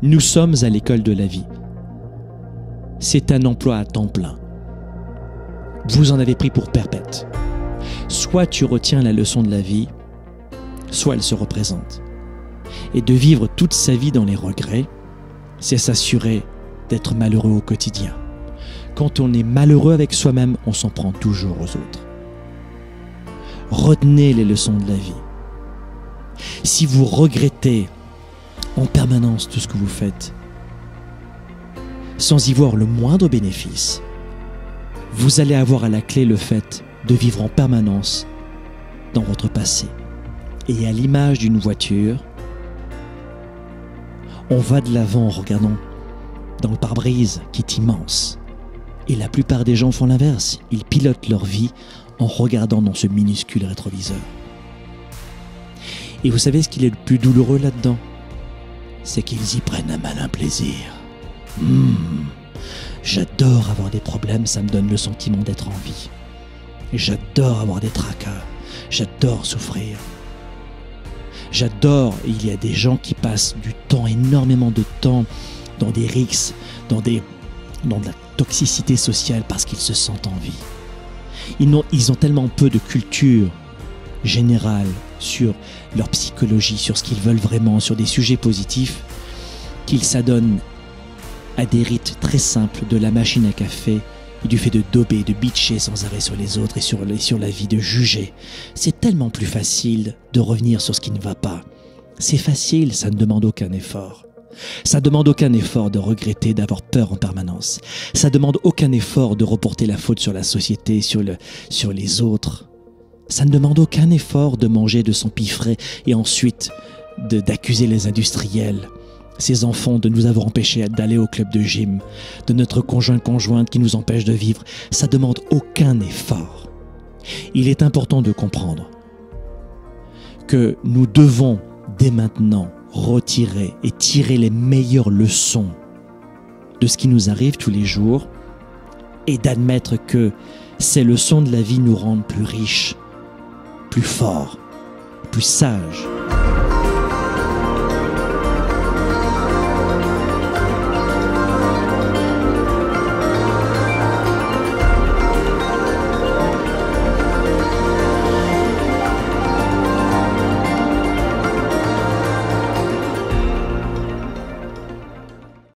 Nous sommes à l'école de la vie. C'est un emploi à temps plein. Vous en avez pris pour perpète. Soit tu retiens la leçon de la vie, soit elle se représente. Et de vivre toute sa vie dans les regrets, c'est s'assurer d'être malheureux au quotidien. Quand on est malheureux avec soi-même, on s'en prend toujours aux autres. Retenez les leçons de la vie. Si vous regrettez en permanence tout ce que vous faites, sans y voir le moindre bénéfice, vous allez avoir à la clé le fait de vivre en permanence dans votre passé. Et à l'image d'une voiture, on va de l'avant en regardant dans le pare-brise qui est immense. Et la plupart des gens font l'inverse. Ils pilotent leur vie en regardant dans ce minuscule rétroviseur. Et vous savez ce qu'il est le plus douloureux là-dedans? C'est qu'ils y prennent un malin plaisir. J'adore avoir des problèmes, ça me donne le sentiment d'être en vie. Et j'adore avoir des tracas, j'adore souffrir. J'adore, il y a des gens qui passent du temps, énormément de temps, dans des rixes, dans de la toxicité sociale parce qu'ils se sentent en vie. Ils ont tellement peu de culture générale sur leur psychologie, sur ce qu'ils veulent vraiment, sur des sujets positifs, qu'ils s'adonnent à des rites très simples de la machine à café et du fait de dober, de bitcher sans arrêt sur les autres et sur la vie, de juger. C'est tellement plus facile de revenir sur ce qui ne va pas. C'est facile, ça ne demande aucun effort. Ça ne demande aucun effort de regretter, d'avoir peur en permanence. Ça ne demande aucun effort de reporter la faute sur la société, sur les autres. Ça ne demande aucun effort de manger, de s'empiffrer et ensuite d'accuser les industriels, ces enfants de nous avoir empêchés d'aller au club de gym, de notre conjointe qui nous empêche de vivre. Ça ne demande aucun effort. Il est important de comprendre que nous devons dès maintenant retirer et tirer les meilleures leçons de ce qui nous arrive tous les jours et d'admettre que ces leçons de la vie nous rendent plus riches, plus forts, plus sages.